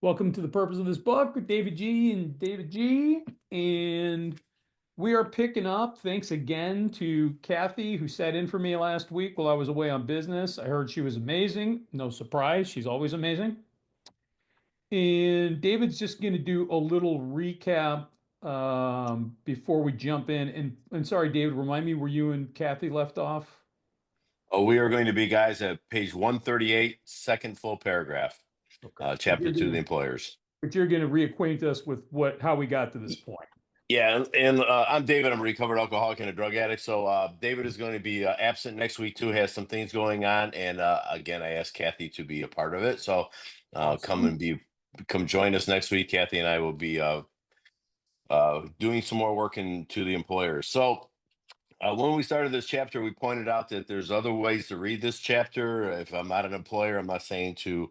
Welcome to the purpose of this book with David G and David G. And we are picking up. Thanks again to Kathy, who sat in for me last week while I was away on business. I heard she was amazing. No surprise, she's always amazing. And David's just going to do a little recap before we jump in. And sorry, David, remind me where you and Kathy left off. Oh, we are going to be, guys, at page 138, second full paragraph, Okay. chapter two, the employers. But you're going to reacquaint us with how we got to this point. Yeah, and I'm David. I'm a recovered alcoholic and a drug addict. So David is going to be absent next week too. Has some things going on, and again, I asked Kathy to be a part of it. So Awesome. come join us next week. Kathy and I will be doing some more work into the employers. So. When we started this chapter, we pointed out that there's other ways to read this chapter. If I'm not an employer, I'm not saying to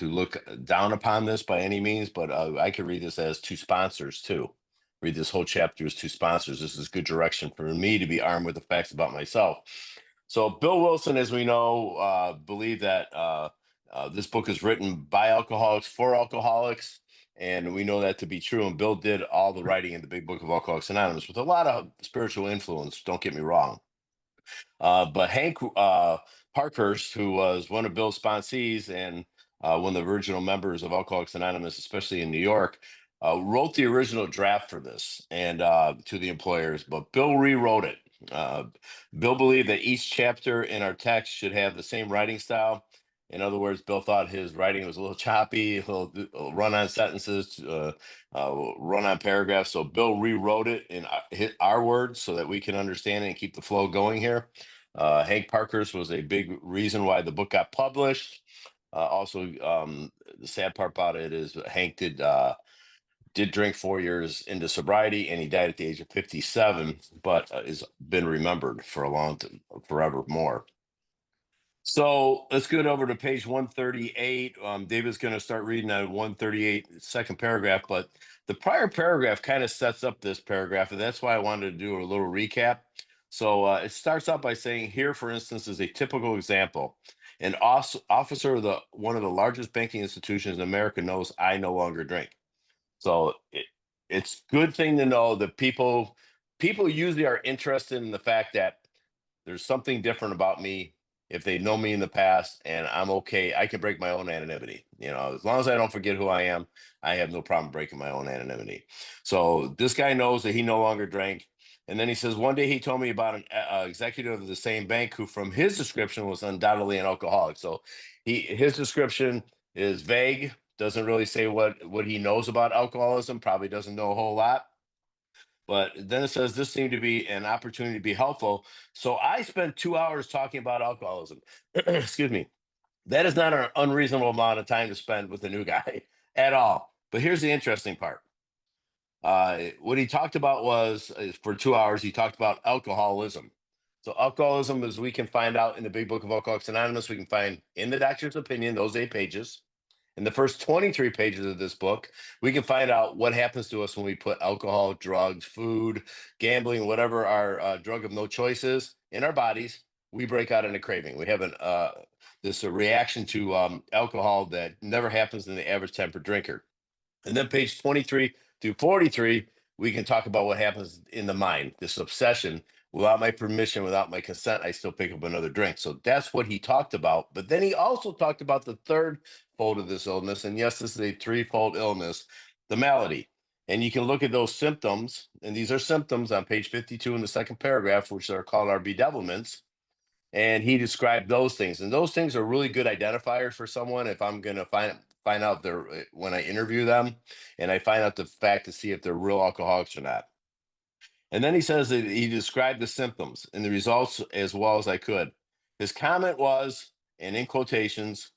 look down upon this by any means, but I could read this as two sponsors too. Read this whole chapter as two sponsors. This is good direction for me to be armed with the facts about myself. So Bill Wilson, as we know, believed that this book is written by alcoholics for alcoholics. And we know that to be true. And Bill did all the writing in the Big Book of Alcoholics Anonymous with a lot of spiritual influence. Don't get me wrong. But Hank Parkhurst, who was one of Bill's sponsees and one of the original members of Alcoholics Anonymous, especially in New York, wrote the original draft for this and to the employers. But Bill rewrote it. Uh, Bill believed that each chapter in our text should have the same writing style. In other words, Bill thought his writing was a little choppy, a little run-on sentences, run-on paragraphs. So Bill rewrote it in our words so that we can understand it and keep the flow going here. Hank Parkhurst was a big reason why the book got published. The sad part about it is Hank did drink 4 years into sobriety, and he died at the age of 57, but has been remembered for forever more. So let's get over to page 138. David's going to start reading on 138, second paragraph, but the prior paragraph kind of sets up this paragraph, and that's why I wanted to do a little recap. So it starts out by saying, here, for instance, is a typical example. An officer of one of the largest banking institutions in America knows I no longer drink. So it's good thing to know that people usually are interested in the fact that there's something different about me if they know me in the past, and I'm okay. I can break my own anonymity. As long as I don't forget who I am, I have no problem breaking my own anonymity. So this guy knows that he no longer drank. And then he says, one day he told me about an executive of the same bank who, from his description, was undoubtedly an alcoholic. So his description is vague, doesn't really say what he knows about alcoholism, probably doesn't know a whole lot. But then it says this seemed to be an opportunity to be helpful. So I spent 2 hours talking about alcoholism. Excuse me. That is not an unreasonable amount of time to spend with a new guy at all. But here's the interesting part. What he talked about was for 2 hours, he talked about alcoholism. So, alcoholism, as we can find out in the Big Book of Alcoholics Anonymous, we can find in the doctor's opinion, those 8 pages. In the first 23 pages of this book, we can find out what happens to us when we put alcohol, drugs, food, gambling, whatever our drug of no choice is in our bodies. We break out in a craving. We have this reaction to alcohol that never happens in the average temperate drinker. And then page 23 through 43, we can talk about what happens in the mind, this obsession. Without my permission, without my consent, I still pick up another drink. So that's what he talked about. But then he also talked about the third fold of this illness. And yes, this is a threefold illness, the malady. And you can look at those symptoms. And these are symptoms on page 52 in the second paragraph, which are called our bedevilments. And he described those things. And those things are really good identifiers for someone if I'm going to find out when I interview them and I find out the fact to see if they're real alcoholics or not. And then he says that he described the symptoms and the results as well as I could. His comment was, and in quotations,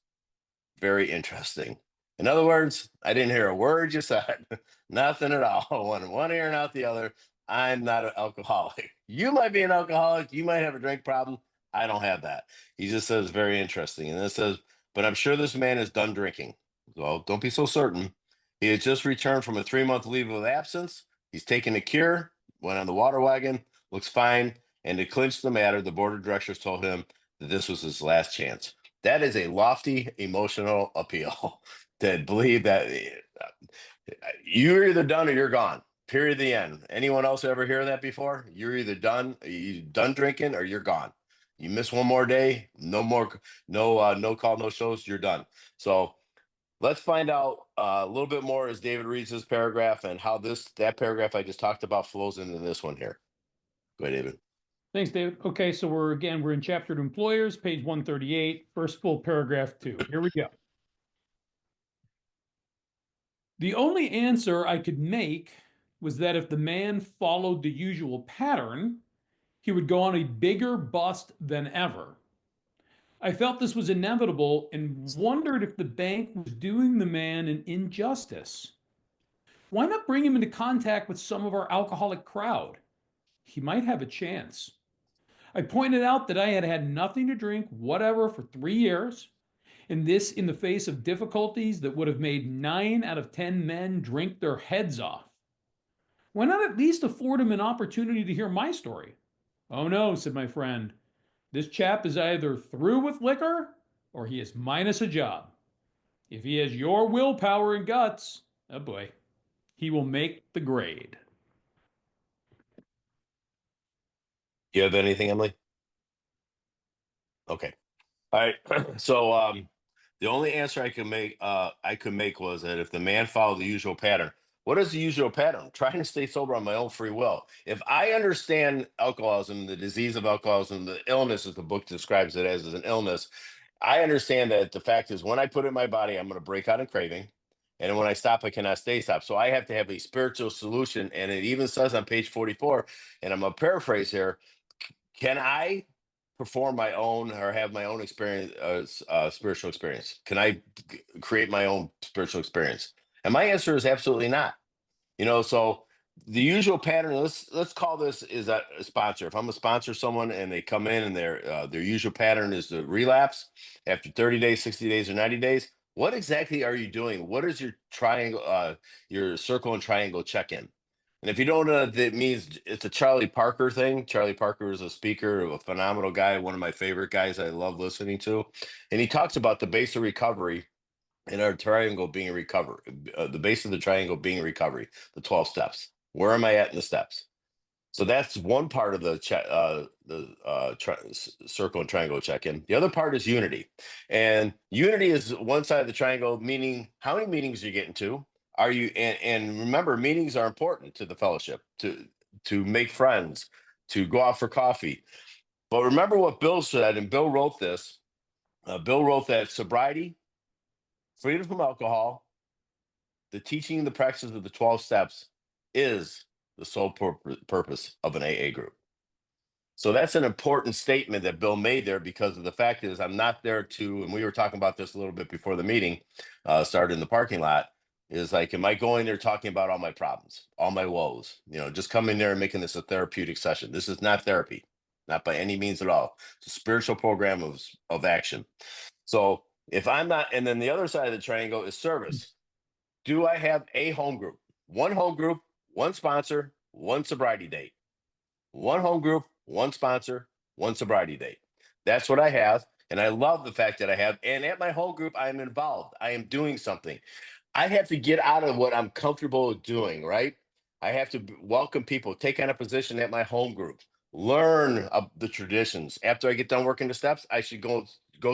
very interesting. In other words, I didn't hear a word you said, nothing at all. One ear and out the other. I'm not an alcoholic. You might be an alcoholic. You might have a drink problem. I don't have that. He just says very interesting. And it says, but I'm sure this man is done drinking. Well, don't be so certain. He has just returned from a 3-month leave of absence. He's taken a cure, went on the water wagon, looks fine. And to clinch the matter, the board of directors told him that this was his last chance. That is a lofty emotional appeal. that believe that you're either done or you're gone. Period. The end. Anyone else ever hear that before? You're either done, you done drinking, or you're gone. You miss one more day, no more, no call, no shows. You're done. So let's find out a little bit more as David reads this paragraph and how that paragraph I just talked about flows into this one here. Go ahead, David. Thanks, David. Okay, so we're in chapter to employers, page 138, first full paragraph 2. Here we go. The only answer I could make was that if the man followed the usual pattern, he would go on a bigger bust than ever. I felt this was inevitable and wondered if the bank was doing the man an injustice. Why not bring him into contact with some of our alcoholic crowd? He might have a chance. I pointed out that I had had nothing to drink whatever for 3 years, and this in the face of difficulties that would have made 9 out of 10 men drink their heads off. Why not at least afford him an opportunity to hear my story? Oh no, said my friend. This chap is either through with liquor or he is minus a job. If he has your willpower and guts, oh boy, he will make the grade. You have anything, Emily? Okay. All right. So the only answer I could make was that if the man followed the usual pattern. What is the usual pattern? Trying to stay sober on my own free will. If I understand alcoholism, the disease of alcoholism, the illness, as the book describes it as an illness, I understand that the fact is when I put it in my body, I'm going to break out in craving. And when I stop, I cannot stay stopped. So I have to have a spiritual solution. And it even says on page 44, and I'm going to paraphrase here, can I perform my own or have my own experience, spiritual experience? Can I create my own spiritual experience? And my answer is absolutely not. So the usual pattern. Let's call this is a sponsor. If I'm a sponsor someone and they come in and their usual pattern is the relapse after 30 days, 60 days, or 90 days. What exactly are you doing? What is your triangle, your circle and triangle check-in? And if you don't know, that means it's a Charlie Parker thing. Charlie Parker is a speaker, a phenomenal guy, one of my favorite guys I love listening to. And he talks about the base of recovery and our triangle being recovery, the base of the triangle being recovery, the 12 steps. Where am I at in the steps? So that's one part of the circle and triangle check-in. The other part is unity, and unity is one side of the triangle, meaning how many meetings you're getting to. Are you and remember, meetings are important to the fellowship, to make friends, to go out for coffee. But remember what Bill said, and Bill wrote this. Bill wrote that sobriety, freedom from alcohol, the teaching and the practice of the 12 steps is the sole purpose of an AA group. So that's an important statement that Bill made there, because of the fact is I'm not there to, and we were talking about this a little bit before the meeting started in the parking lot, is like, am I going there talking about all my problems, all my woes, just coming there and making this a therapeutic session? This is not therapy, not by any means at all. It's a spiritual program of action. So if I'm not, and then the other side of the triangle is service. Do I have a home group? One home group, one sponsor, one sobriety date. One home group, one sponsor, one sobriety date. That's what I have. And I love the fact that I have. And at my home group, I am involved. I am doing something. I have to get out of what I'm comfortable doing, right? I have to welcome people, take on a position at my home group, learn the traditions. After I get done working the steps, I should go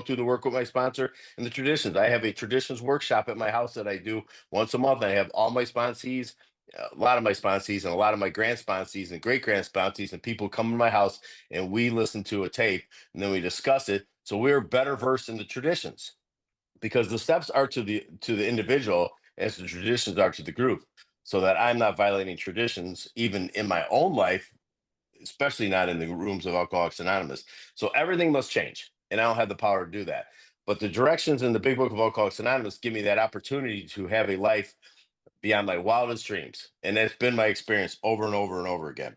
through the work with my sponsor and the traditions. I have a traditions workshop at my house that I do once a month. I have all my sponsees, a lot of my sponsees, and a lot of my grand sponsees and great grand sponsees, and people come to my house and we listen to a tape and then we discuss it. So we're better versed in the traditions, because the steps are to the individual as the traditions are to the group, so that I'm not violating traditions even in my own life, especially not in the rooms of Alcoholics Anonymous. So everything must change, and I don't have the power to do that. But the directions in the big book of Alcoholics Anonymous give me that opportunity to have a life beyond my wildest dreams. And that's been my experience over and over and over again.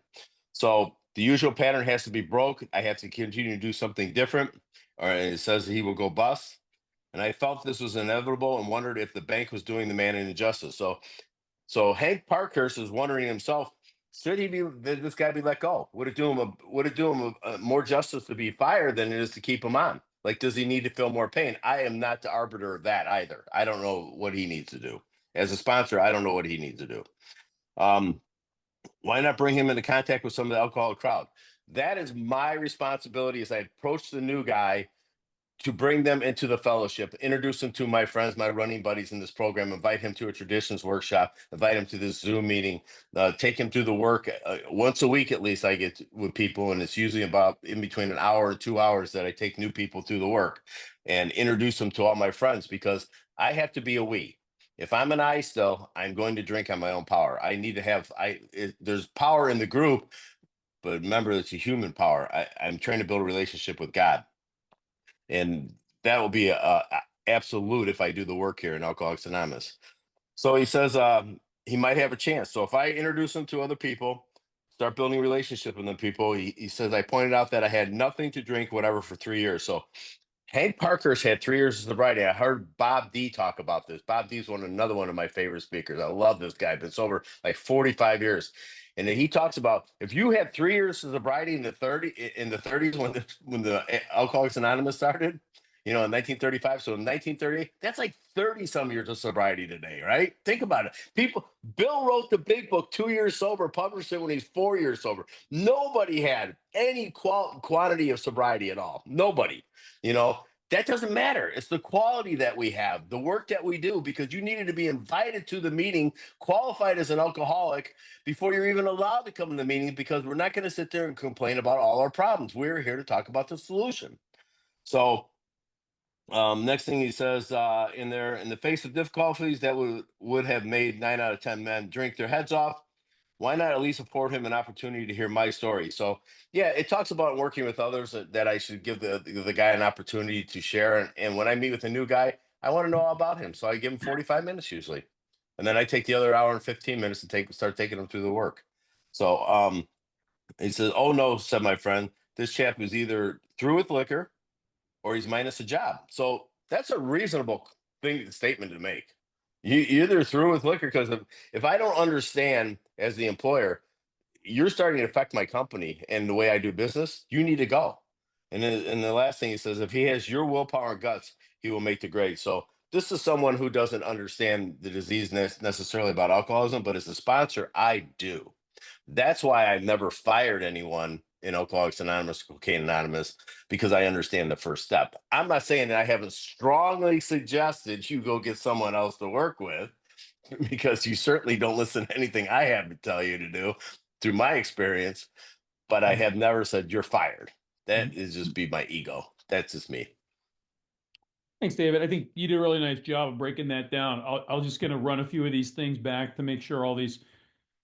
So the usual pattern has to be broke. I have to continue to do something different, or it says he will go bust. And I felt this was inevitable and wondered if the bank was doing the man an injustice. So Hank Parkhurst is wondering himself, should this guy be let go? Would it do him more justice to be fired than it is to keep him on? Like, does he need to feel more pain? I am not the arbiter of that either. I don't know what he needs to do. As a sponsor, I don't know what he needs to do. Um, why not bring him into contact with some of the alcoholic crowd? That is my responsibility as I approach the new guy to bring them into the fellowship, introduce them to my friends, my running buddies in this program, invite him to a traditions workshop, invite him to this Zoom meeting, take him through the work once a week at least. I get with people, and it's usually about in between an hour and 2 hours that I take new people through the work and introduce them to all my friends because I have to be a we. If I'm an I still, I'm going to drink on my own power. I need to have there's power in the group, but remember it's a human power. I'm trying to build a relationship with God, and that will be a absolute if I do the work here in Alcoholics Anonymous. So he says he might have a chance. So if I introduce him to other people, start building relationship with them people, he says I pointed out that I had nothing to drink, whatever, for 3 years. So Hank Parker's had 3 years of sobriety. I heard Bob D talk about this. Bob D is another one of my favorite speakers. I love this guy. Been sober like 45 years. And then he talks about if you had 3 years of sobriety in the 30s when the Alcoholics Anonymous started, in 1935. So in 1938, that's like 30 some years of sobriety today, right? Think about it. Bill wrote the big book, 2 years sober, published it when he's 4 years sober. Nobody had any quantity of sobriety at all. Nobody. You know, that doesn't matter. It's the quality that we have, the work that we do, because you needed to be invited to the meeting, qualified as an alcoholic before you're even allowed to come to the meeting, because we're not going to sit there and complain about all our problems. We're here to talk about the solution. So, next thing he says in there, in the face of difficulties that would have made 9 out of 10 men drink their heads off, why not at least afford him an opportunity to hear my story? So yeah, it talks about working with others, that I should give the guy an opportunity to share. And when I meet with a new guy, I want to know all about him. So I give him 45 minutes usually. And then I take the other hour and 15 minutes to start taking him through the work. So he says, "Oh no," said my friend, "this chap is either through with liquor or he's minus a job." So that's a reasonable statement to make. You're either through with liquor, because if I don't understand as the employer, you're starting to affect my company and the way I do business, you need to go. And the last thing he says, if he has your willpower and guts, he will make the grade. So this is someone who doesn't understand the disease necessarily about alcoholism, but as a sponsor, I do. That's why I've never fired anyone in Alcoholics Anonymous, Cocaine Anonymous, because I understand the first step. I'm not saying that I haven't strongly suggested you go get someone else to work with, because you certainly don't listen to anything I have to tell you to do through my experience, but I have never said you're fired. That is just be my ego. That's just me. Thanks, David. I think you did a really nice job of breaking that down. I'll just going to run a few of these things back to make sure all these,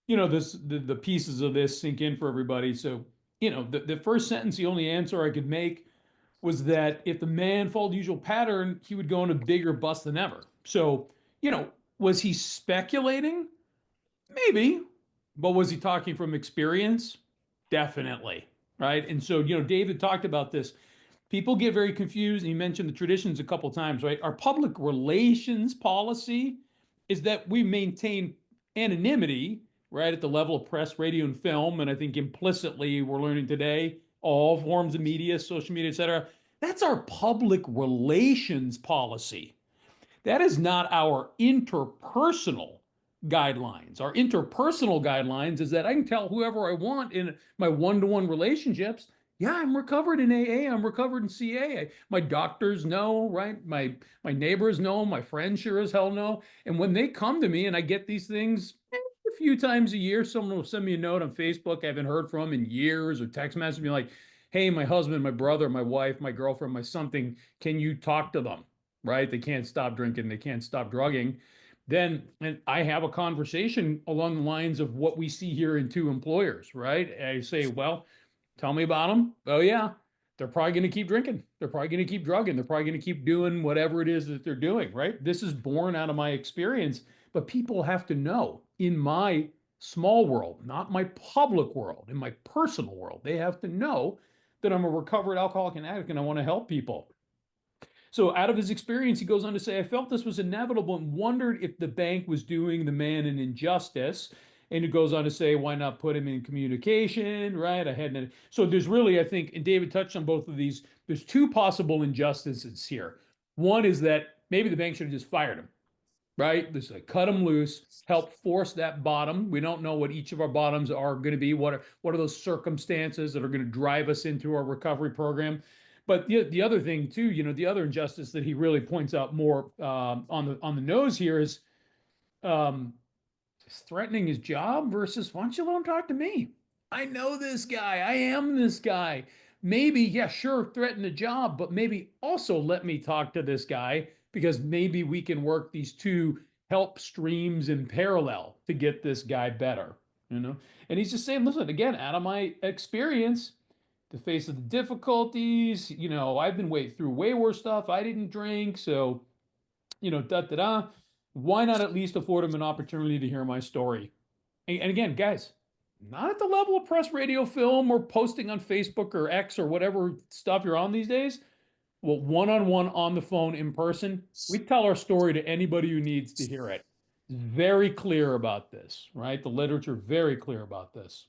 the pieces of this sink in for everybody. So, the first sentence, the only answer I could make was that if the man followed the usual pattern, he would go in a bigger bust than ever. So, was he speculating? Maybe. But was he talking from experience? Definitely. Right. And so, David talked about this. People get very confused. And he mentioned the traditions a couple times, right? Our public relations policy is that we maintain anonymity, right, at the level of press, radio, and film. And I think implicitly we're learning today all forms of media, social media, et cetera. That's our public relations policy. That is not our interpersonal guidelines. Our interpersonal guidelines is that I can tell whoever I want in my one-to-one relationships, yeah, I'm recovered in AA, I'm recovered in CA. My doctors know, right? My neighbors know, my friends sure as hell know. And when they come to me and I get these things a few times a year, someone will send me a note on Facebook I haven't heard from in years, or text message me like, "Hey, my husband, my brother, my wife, my girlfriend, my something, can you talk to them?" Right? They can't stop drinking, they can't stop drugging. Then, and I have a conversation along the lines of what we see here in two employers, right? I say, "Well, tell me about them." "Oh, yeah, they're probably going to keep drinking. They're probably going to keep drugging. They're probably going to keep doing whatever it is that they're doing," right? This is born out of my experience, but people have to know in my small world, not my public world, in my personal world, they have to know that I'm a recovered alcoholic and addict and I want to help people. So, out of his experience, he goes on to say, "I felt this was inevitable and wondered if the bank was doing the man an injustice." And it goes on to say, why not put him in communication, right? So there's really, I think, and David touched on both of these, there's two possible injustices here. One is that maybe the bank should have just fired him, right? This is like cut him loose, help force that bottom. We don't know what each of our bottoms are going to be. What are those circumstances that are going to drive us into our recovery program? But the other thing too, the other injustice that he really points out more on the nose here is um, threatening his job versus why don't you let him talk to me? I know this guy. I am this guy. Maybe, yeah, sure, threaten the job, but maybe also let me talk to this guy because maybe we can work these two help streams in parallel to get this guy better. And he's just saying, listen, again, out of my experience, the face of the difficulties, I've been through way worse stuff. I didn't drink, so da da da. Why not at least afford him an opportunity to hear my story? And again, guys, not at the level of press, radio, film, or posting on Facebook or X or whatever stuff you're on these days. Well, one on one on the phone in person, we tell our story to anybody who needs to hear it. Very clear about this, right? The literature very clear about this.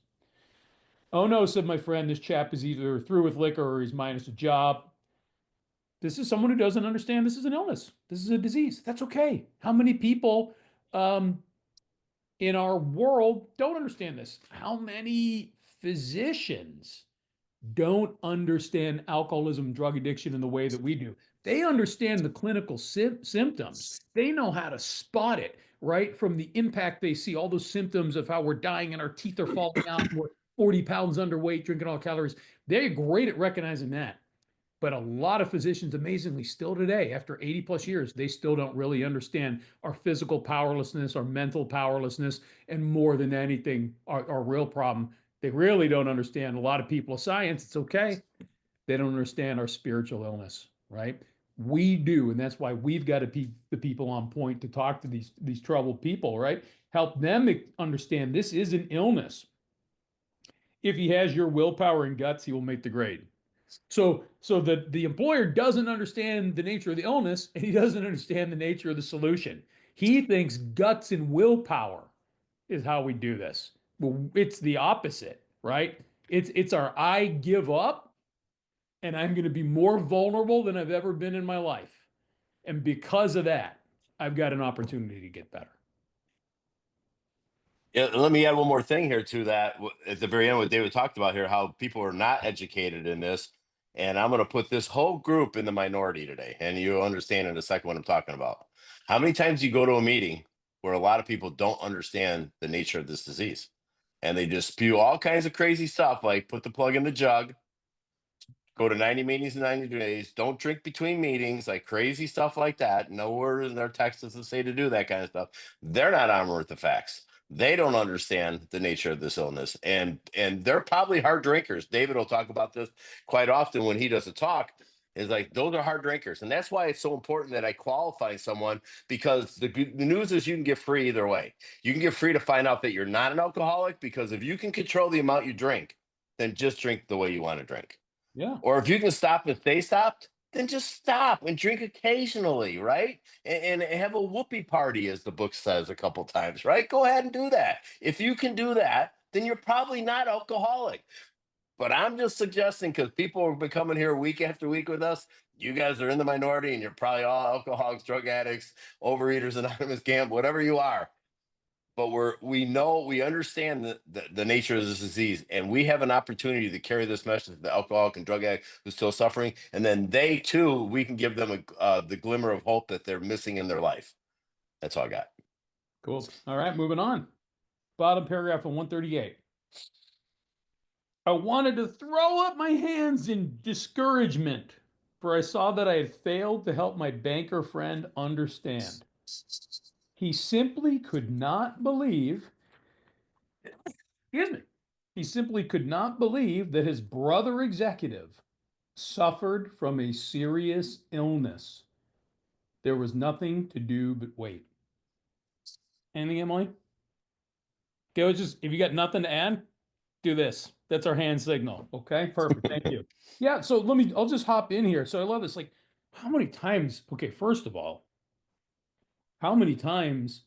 Oh no, said my friend, this chap is either through with liquor or he's minus a job. This is someone who doesn't understand this is an illness. This is a disease. That's okay. How many people um, in our world don't understand this? How many physicians don't understand alcoholism, drug addiction in the way that we do? They understand the clinical symptoms. They know how to spot it right from the impact they see, all those symptoms of how we're dying and our teeth are falling out, and we're 40 pounds underweight, drinking all calories. They're great at recognizing that. But a lot of physicians, amazingly, still today, after 80 plus years, they still don't really understand our physical powerlessness, our mental powerlessness, and more than anything, our real problem. They really don't understand. A lot of people of science, it's okay. They don't understand our spiritual illness, right? We do, and that's why we've got to be the people on point to talk to these troubled people, right? Help them understand this is an illness. If he has your willpower and guts, he will make the grade. So the employer doesn't understand the nature of the illness, and he doesn't understand the nature of the solution. He thinks guts and willpower is how we do this. Well, it's the opposite, right? It's our I give up, and I'm going to be more vulnerable than I've ever been in my life. And because of that, I've got an opportunity to get better. Yeah, let me add one more thing here to that. At the very end, what David talked about here, how people are not educated in this. And I'm going to put this whole group in the minority today. And you'll understand in a second what I'm talking about. How many times you go to a meeting where a lot of people don't understand the nature of this disease and they just spew all kinds of crazy stuff like put the plug in the jug, go to 90 meetings in 90 days, don't drink between meetings, like crazy stuff like that. No word in their texts to say to do that kind of stuff. They're not armed with the facts. They don't understand the nature of this illness, and they're probably hard drinkers. David will talk about this quite often when he does a talk. Is like those are hard drinkers, and that's why it's so important that I qualify someone, because the news is you can get free either way. You can get free to find out that you're not an alcoholic, because if you can control the amount you drink, then just drink the way you want to drink. Yeah. Or if you can stop and stay stopped, then just stop and drink occasionally, right? And have a whoopee party, as the book says a couple times, right? Go ahead and do that. If you can do that, then you're probably not alcoholic. But I'm just suggesting, because people have been coming here week after week with us. You guys are in the minority, and you're probably all alcoholics, drug addicts, overeaters, anonymous, camp, whatever you are. But we understand the nature of this disease, and we have an opportunity to carry this message to the alcoholic and drug addict who's still suffering, and then they too, we can give them the glimmer of hope that they're missing in their life. That's all I got. Cool. All right, moving on. Bottom paragraph of 138. I wanted to throw up my hands in discouragement, for I saw that I had failed to help my banker friend understand. He simply could not believe, excuse me, he simply could not believe that his brother executive suffered from a serious illness. There was nothing to do but wait. Anything, Emily? Okay, if you got nothing to add, do this. That's our hand signal. Okay, perfect. Thank you. Yeah, so I'll just hop in here. So I love this. Like, how many times, okay, first of all, how many times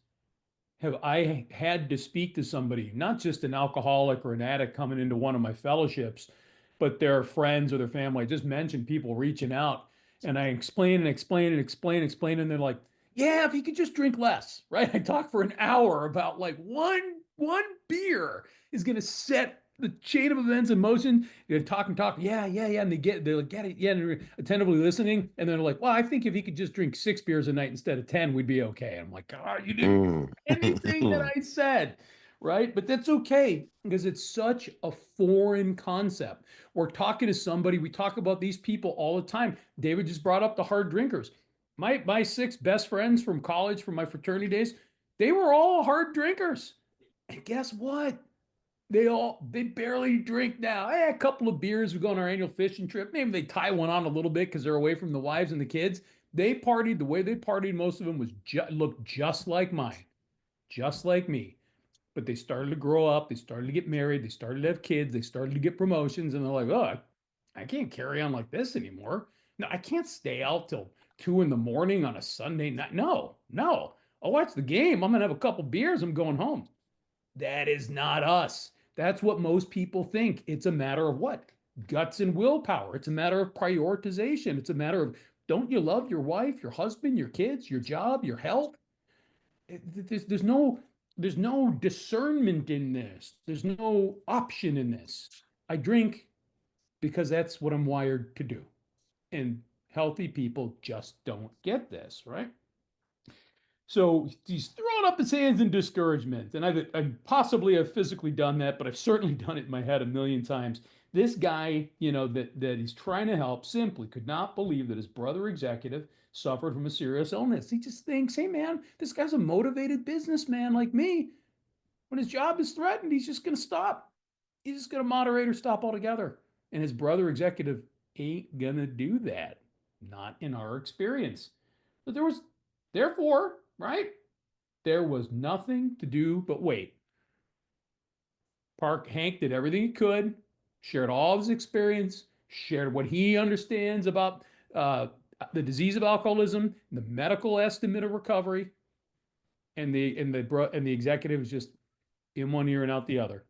have I had to speak to somebody, not just an alcoholic or an addict coming into one of my fellowships, but their friends or their family. I just mentioned people reaching out, and I explain and explain and explain and explain, and they're like, "Yeah, if you could just drink less," right? I talk for an hour about like one beer is going to set the chain of events in motion. They're talking, talking, yeah, yeah, yeah, and they're like, get it, yeah, and they're attentively listening, and they're like, "Well, I think if he could just drink 6 beers a night instead of 10, we'd be okay." And I'm like, "God, you didn't Mm. anything that I said, right?" But that's okay because it's such a foreign concept. We're talking to somebody, we talk about these people all the time. David just brought up the hard drinkers. My six best friends from college, from my fraternity days, they were all hard drinkers. And guess what? They barely drink now. A couple of beers. We go on our annual fishing trip. Maybe they tie one on a little bit because they're away from the wives and the kids. They partied the way they partied. Most of them looked just like mine, just like me. But they started to grow up. They started to get married. They started to have kids. They started to get promotions. And they're like, "Oh, I can't carry on like this anymore. No, I can't stay out till 2 in the morning on a Sunday night. No, no. I'll watch the game. I'm going to have a couple beers. I'm going home." That is not us. That's what most people think. It's a matter of what? Guts and willpower. It's a matter of prioritization. It's a matter of, don't you love your wife, your husband, your kids, your job, your health? There's no discernment in this. There's no option in this. I drink because that's what I'm wired to do. And healthy people just don't get this, right? So he's throwing up his hands in discouragement. And I possibly have physically done that, but I've certainly done it in my head a million times. This guy, that he's trying to help simply could not believe that his brother executive suffered from a serious illness. He just thinks, hey man, this guy's a motivated businessman like me. When his job is threatened, he's just going to stop. He's just going to moderate or stop altogether. And his brother executive ain't going to do that. Not in our experience. But therefore, right? There was nothing to do but wait. Hank did everything he could, shared all of his experience, shared what he understands about uh, the disease of alcoholism, the medical estimate of recovery, and the executive was just in one ear and out the other.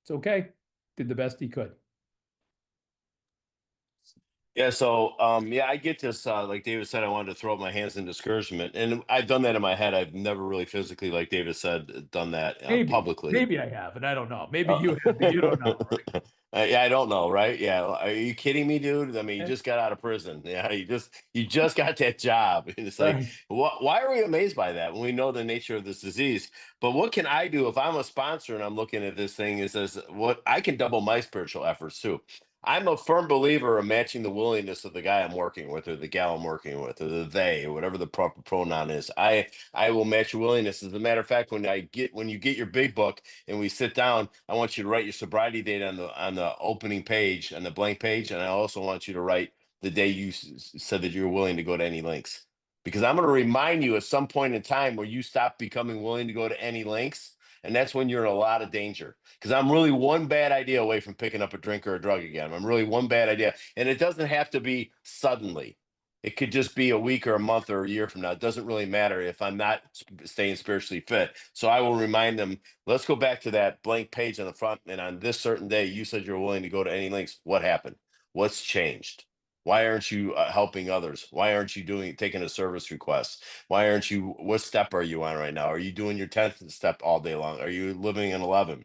It's okay. Did the best he could. Yeah, so yeah, I get this. Like David said, I wanted to throw up my hands in discouragement, and I've done that in my head. I've never really physically, like David said, done that Maybe, publicly. maybe I have, and I don't know. Maybe Uh, you have, but you don't know, yeah, I don't know, right? Yeah, are you kidding me, dude? I mean, you right? just got out of prison. Yeah, you just got that job. And it's like, Right. why are we amazed by that when we know the nature of this disease? But what can I do if I'm a sponsor and I'm looking at this thing? It says what I can double my spiritual efforts too. I'm a firm believer of matching the willingness of the guy I'm working with, or the gal I'm working with, or the they, or whatever the proper pronoun is. I will match your willingness. As a matter of fact, when you get your big book and we sit down, I want you to write your sobriety date on the opening page, on the blank page, and I also want you to write the day you said that you're willing to go to any lengths. Because I'm going to remind you at some point in time where you stop becoming willing to go to any lengths, and that's when you're in a lot of danger. Because I'm really one bad idea away from picking up a drink or a drug again. I'm really one bad idea, and it doesn't have to be suddenly. It could just be a week or a month or a year from now. It doesn't really matter if I'm not staying spiritually fit. So I will remind them, let's go back to that blank page on the front. And on this certain day, you said you're willing to go to any lengths. What happened? What's changed? Why aren't you helping others? Why aren't you taking a service request? Why aren't you, what step are you on right now? Are you doing your 10th step all day long? Are you living in 11?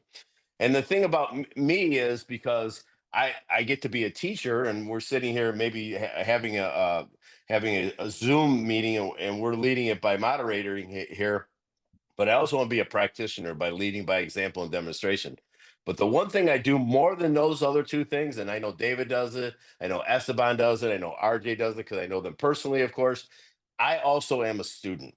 And the thing about me is because I get to be a teacher, and we're sitting here maybe having a Zoom meeting, and we're leading it by moderating here. But I also want to be a practitioner by leading by example and demonstration. But the one thing I do more than those other two things, and I know David does it, I know Esteban does it, I know RJ does it because I know them personally, of course. I also am a student.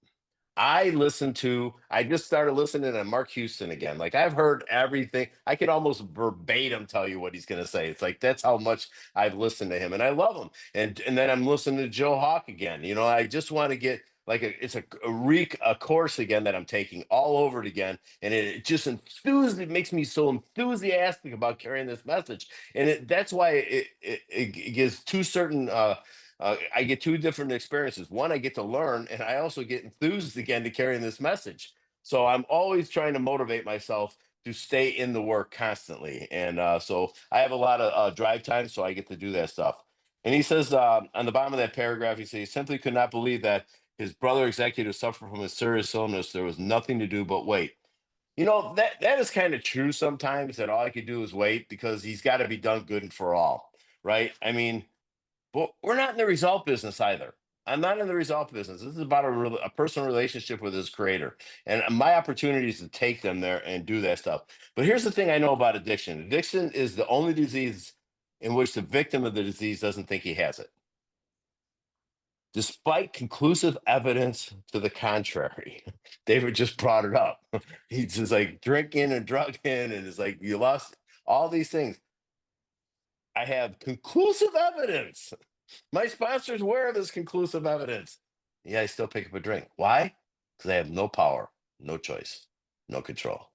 I just started listening to Mark Houston again. Like, I've heard everything. I could almost verbatim tell you what he's going to say. It's like, that's how much I've listened to him, and I love him. And then I'm listening to Joe Hawk again. I just want to get like a course again that I'm taking all over it again. And it makes me so enthusiastic about carrying this message. And that's why it gives two certain, I get two different experiences. One, I get to learn, and I also get enthused again to carrying this message. So I'm always trying to motivate myself to stay in the work constantly. And so I have a lot of drive time, so I get to do that stuff. And he says on the bottom of that paragraph, he says he simply could not believe that his brother executive suffered from a serious illness. There was nothing to do but wait. You know, that is kind of true sometimes, that all I could do is wait because he's got to be done good and for all, right? I mean, but we're not in the result business either. I'm not in the result business. This is about a personal relationship with his creator. And my opportunity is to take them there and do that stuff. But here's the thing I know about addiction: addiction is the only disease in which the victim of the disease doesn't think he has it, despite conclusive evidence to the contrary. David just brought it up. He's just like drinking and drugging, and it's like you lost all these things. I have conclusive evidence. My sponsor's aware of this conclusive evidence. Yeah, I still pick up a drink. Why? Because I have no power, no choice, no control.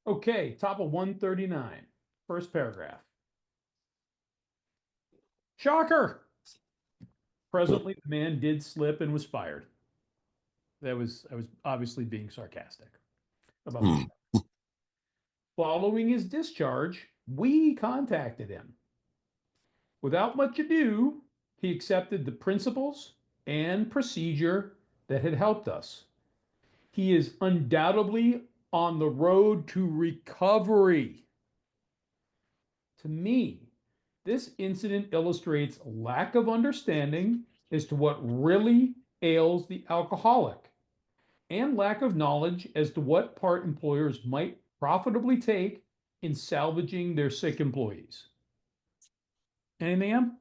Okay, top of 139, first paragraph. Shocker! Presently, the man did slip and was fired. I was obviously being sarcastic about the shock. Following his discharge, we contacted him. Without much ado, he accepted the principles and procedure that had helped us. He is undoubtedly on the road to recovery. To me, this incident illustrates lack of understanding as to what really ails the alcoholic and lack of knowledge as to what part employers might profitably take in salvaging their sick employees. Anything, Em?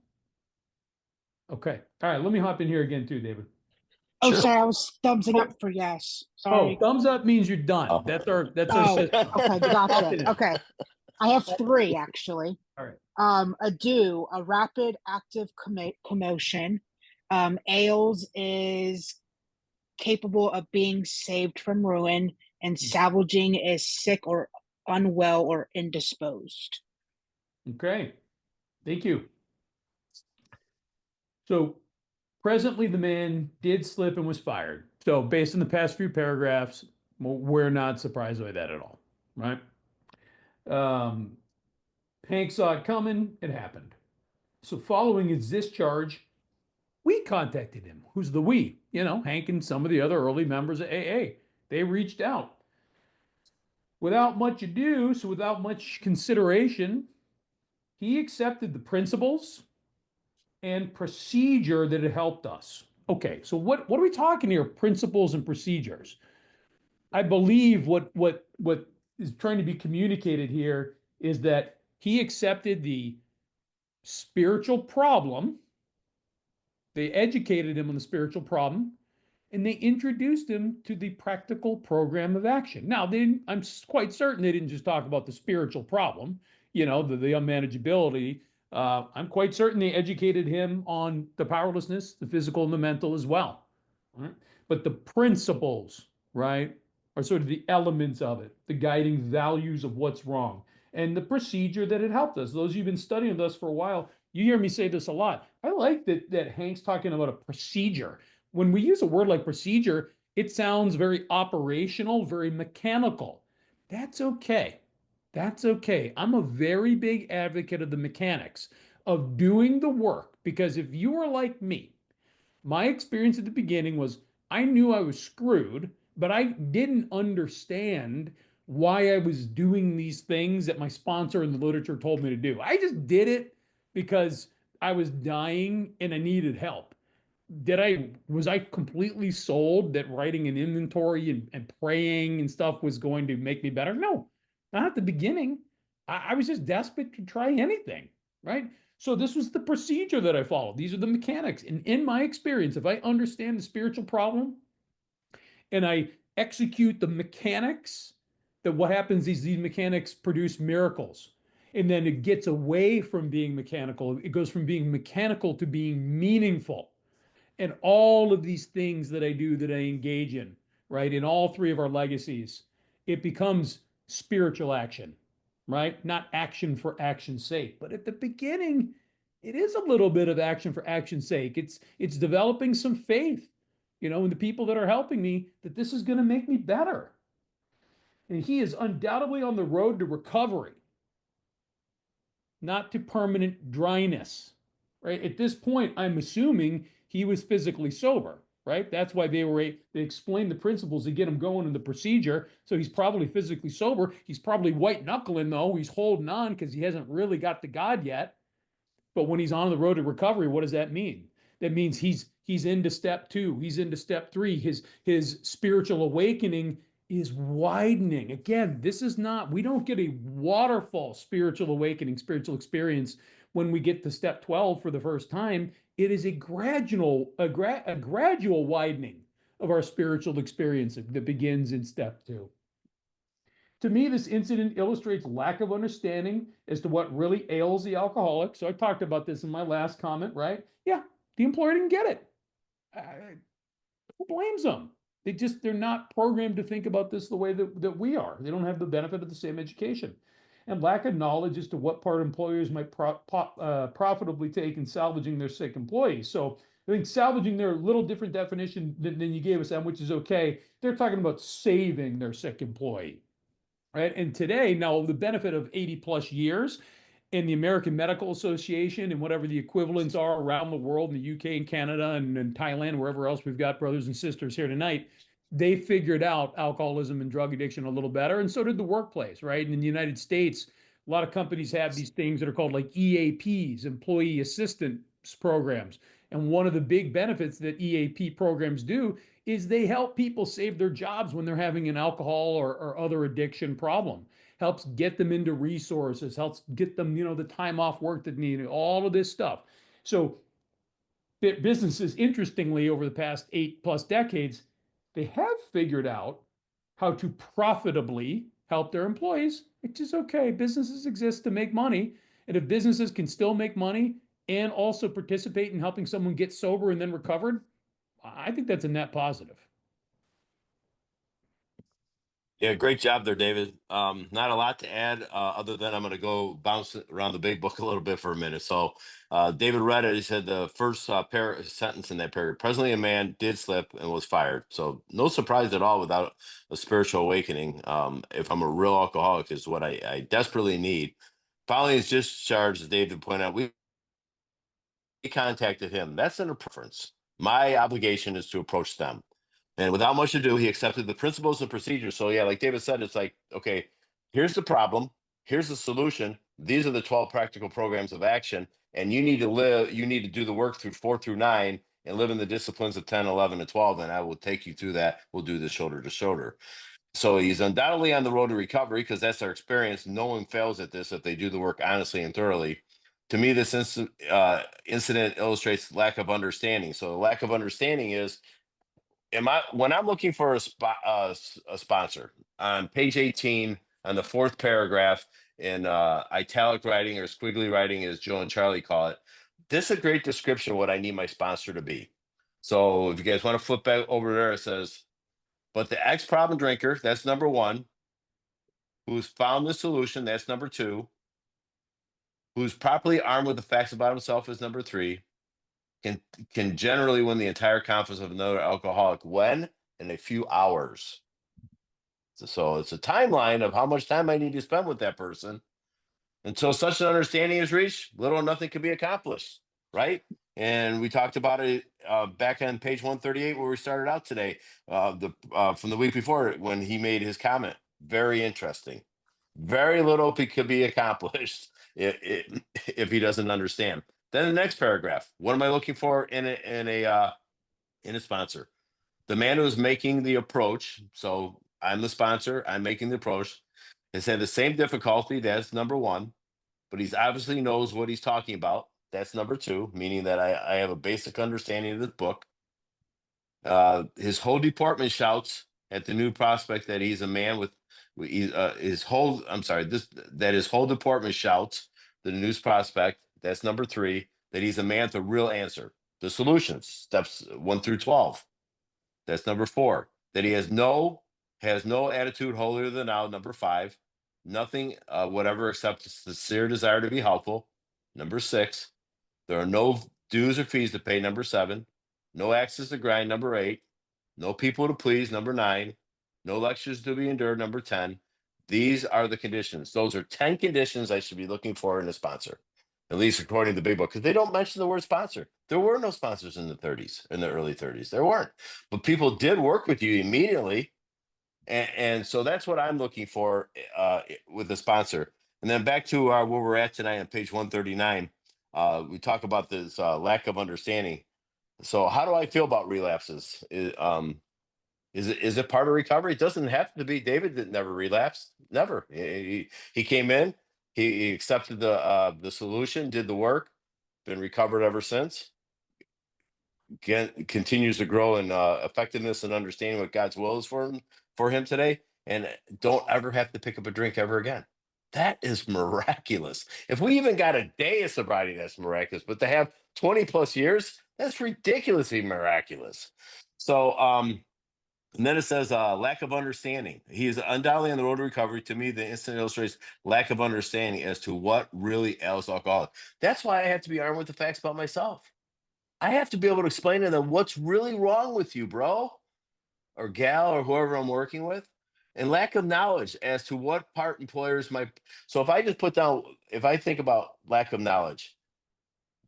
Okay. All right. Let me hop in here again too, David. Oh, Sure. sorry, I was thumbsing Oh. up for yes. Oh, Sorry. thumbs up means you're done. Oh. That's our Oh, system. okay, Hop in gotcha. it. Okay. I have three actually. All right. A rapid active commotion. Ailes is capable of being saved from ruin, and salvaging is sick or unwell or indisposed. Okay. Thank you. So presently, the man did slip and was fired. So based on the past few paragraphs, we're not surprised by that at all, right? Hank saw it coming. It happened. So following his discharge, we contacted him. Who's the we? You know, Hank and some of the other early members of AA. They reached out. Without much ado, so without much consideration, he accepted the principles and procedure that had helped us. Okay, so what are we talking here? Principles and procedures. I believe what is trying to be communicated here is that he accepted the spiritual problem. They educated him on the spiritual problem, and they introduced him to the practical program of action. Now, I'm quite certain they didn't just talk about the spiritual problem, you know, the unmanageability. I'm quite certain they educated him on the powerlessness, the physical and the mental as well. Right? But the principles, right, are sort of the elements of it, the guiding values of what's wrong, and the procedure that had helped us. Those of you who've been studying with us for a while, you hear me say this a lot. I like that Hank's talking about a procedure. When we use a word like procedure, it sounds very operational, very mechanical. That's okay. That's okay. I'm a very big advocate of the mechanics of doing the work, because if you are like me, my experience at the beginning was I knew I was screwed, but I didn't understand why I was doing these things that my sponsor in the literature told me to do. I just did it because I was dying and I needed help. Was I completely sold that writing an inventory and praying and stuff was going to make me better? No, not at the beginning. I was just desperate to try anything, right? So this was the procedure that I followed. These are the mechanics. And in my experience, if I understand the spiritual problem and I execute the mechanics, that what happens is these mechanics produce miracles. And then it gets away from being mechanical. It goes from being mechanical to being meaningful. And all of these things that I do, that I engage in, right, in all three of our legacies, it becomes spiritual action, right? Not action for action's sake. But at the beginning, it is a little bit of action for action's sake. It's developing some faith, and the people that are helping me, that this is going to make me better. And he is undoubtedly on the road to recovery, not to permanent dryness, right? At this point, I'm assuming he was physically sober, right? That's why they explained the principles to get him going in the procedure. So he's probably physically sober. He's probably white knuckling though. He's holding on because he hasn't really got to God yet. But when he's on the road to recovery, what does that mean? That means he's into step 2. He's into step 3. His spiritual awakening is widening. Again, we don't get a waterfall spiritual awakening, spiritual experience when we get to step 12 for the first time. It is a gradual widening of our spiritual experience that begins in step 2. To me, this incident illustrates lack of understanding as to what really ails the alcoholic. So I talked about this in my last comment, right? Yeah, the employer didn't get it. Who blames them? They're not programmed to think about this the way that we are. They don't have the benefit of the same education. And lack of knowledge as to what part employers might profitably take in salvaging their sick employees. So I think salvaging their little different definition than you gave us, which is okay. They're talking about saving their sick employee. Right. And today, now the benefit of 80 plus years in the American Medical Association and whatever the equivalents are around the world in the UK and Canada and Thailand, wherever else we've got brothers and sisters here tonight, they figured out alcoholism and drug addiction a little better. And so did the workplace. Right. And in the United States, a lot of companies have these things that are called like EAPs, employee assistance programs. And one of the big benefits that EAP programs do is they help people save their jobs when they're having an alcohol or other addiction problem. Helps get them into resources, helps get them, the time off work that need, all of this stuff. So businesses, interestingly, over the past 8+ decades, they have figured out how to profitably help their employees, which is okay. Businesses exist to make money. And if businesses can still make money and also participate in helping someone get sober and then recovered, I think that's a net positive. Yeah, great job there, David. Not a lot to add other than I'm going to go bounce around the big book a little bit for a minute. So David read it. He said the first sentence in that paragraph, presently a man did slip and was fired. So no surprise at all without a spiritual awakening. If I'm a real alcoholic is what I desperately need. Following his discharge, as David pointed out, we contacted him. That's an preference. My obligation is to approach them. And without much ado, he accepted the principles and procedures. So yeah, like David said, it's like, okay, here's the problem. Here's the solution. These are the 12 practical programs of action. And you need to do the work through 4 through 9 and live in the disciplines of 10, 11, and 12. And I will take you through that. We'll do this shoulder to shoulder. So he's undoubtedly on the road to recovery because that's our experience. No one fails at this if they do the work honestly and thoroughly. To me, this incident illustrates lack of understanding. So the lack of understanding is, when I'm looking for a sponsor on page 18 on the 4th paragraph in italic writing or squiggly writing, as Joe and Charlie call it, this is a great description of what I need my sponsor to be. So if you guys want to flip back over there, it says, but the ex-problem drinker, that's number 1, who's found the solution, that's number 2, who's properly armed with the facts about himself is number 3, can generally win the entire confidence of another alcoholic when in a few hours. So it's a timeline of how much time I need to spend with that person until such an understanding is reached. Little or nothing can be accomplished, right? And we talked about it back on page 138 where we started out today, from the week before when he made his comment. Very interesting. Very little could be accomplished if he doesn't understand. Then the next paragraph. What am I looking for in a sponsor? The man who is making the approach. So I'm the sponsor. I'm making the approach. Has had the same difficulty. That's number 1. But he's obviously knows what he's talking about. That's number 2, meaning that I have a basic understanding of this book. His whole department shouts at the new prospect that he's a man with his whole department shouts the new prospect. That's number 3, that he's a man with a real answer. The solutions, steps 1 through 12. That's number 4, that he has no attitude holier than thou. Number 5, nothing, whatever, except a sincere desire to be helpful. Number 6, there are no dues or fees to pay. Number 7, no axes to grind. Number 8, no people to please, number 9, no lectures to be endured, number 10. These are the conditions. Those are 10 conditions I should be looking for in a sponsor, at least according to the big book, because they don't mention the word sponsor. There were no sponsors in the 30s, in the early 30s. There weren't, but people did work with you immediately. And so that's what I'm looking for with the sponsor. And then back to where we're at tonight on page 139, we talk about this lack of understanding. So how do I feel about relapses? Is it part of recovery? It doesn't have to be. David that never relapsed. Never. He came in. He accepted the solution, did the work, been recovered ever since. Continues to grow in effectiveness and understanding what God's will is for him today, and don't ever have to pick up a drink ever again. That is miraculous. If we even got a day of sobriety, that's miraculous. But to have 20 plus years, that's ridiculously miraculous. So, and then it says lack of understanding. He is undoubtedly on the road to recovery. To me, the incident illustrates lack of understanding as to what really ails alcoholic. That's why I have to be armed with the facts about myself. I have to be able to explain to them what's really wrong with you, bro, or gal, or whoever I'm working with. And lack of knowledge as to what part employers might. So if I just put down, if I think about lack of knowledge,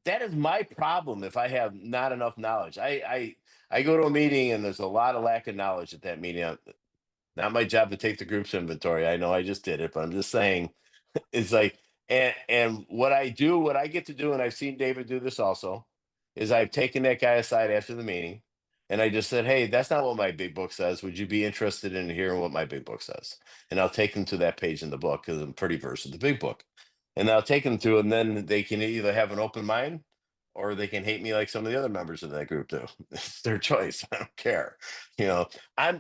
that is my problem. If I have not enough knowledge, I go to a meeting and there's a lot of lack of knowledge at that meeting. Not my job to take the group's inventory. I know I just did it, but I'm just saying it's like, and what I do, what I get to do, and I've seen David do this also, is I've taken that guy aside after the meeting, and I just said, "Hey, that's not what my big book says. Would you be interested in hearing what my big book says?" And I'll take them to that page in the book because I'm pretty versed with the big book, and I'll take them to, and then they can either have an open mind or they can hate me like some of the other members of that group do. It's their choice. I don't care. You know,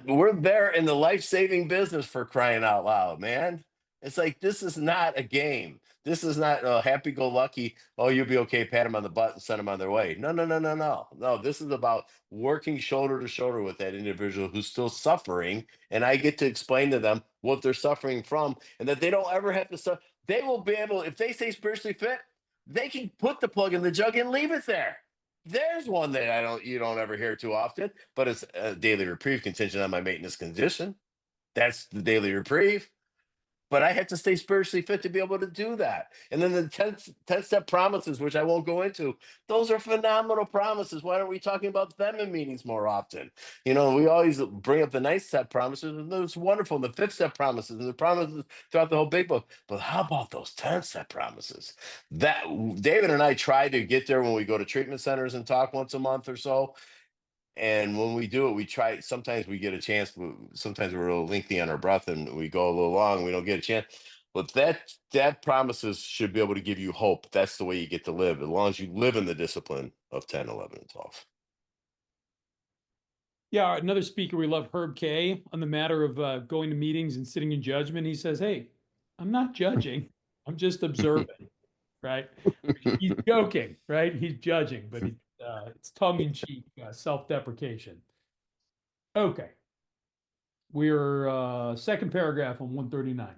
we're there in the life-saving business, for crying out loud, man. It's like, this is not a game. This is not happy-go-lucky. Oh, you'll be okay. Pat them on the butt and send them on their way. No, no, no, no, no, no. This is about working shoulder to shoulder with that individual who's still suffering, and I get to explain to them what they're suffering from, and that they don't ever have to suffer. They will be able, if they stay spiritually fit, they can put the plug in the jug and leave it there. There's one that you don't ever hear too often, but it's a daily reprieve contingent on my maintenance condition. That's the daily reprieve. But I have to stay spiritually fit to be able to do that. And then the 10 step promises, which I won't go into, those are phenomenal promises. Why aren't we talking about them in meetings more often? You know, we always bring up the 9th step promises, and those wonderful, and the 5th step promises, and the promises throughout the whole big book. But how about those 10 step promises? That David and I try to get there when we go to treatment centers and talk once a month or so. And when we do it, we try. Sometimes we get a chance. Sometimes we're a little lengthy on our breath, and we go a little long. We don't get a chance. But that promises should be able to give you hope. That's the way you get to live, as long as you live in the discipline of 10, 11, and 12. Yeah, another speaker we love, Herb K, on the matter of going to meetings and sitting in judgment. He says, "Hey, I'm not judging. I'm just observing." Right? He's joking, right? He's judging, but it's tongue in cheek, self-deprecation. Okay, we're second paragraph on 139.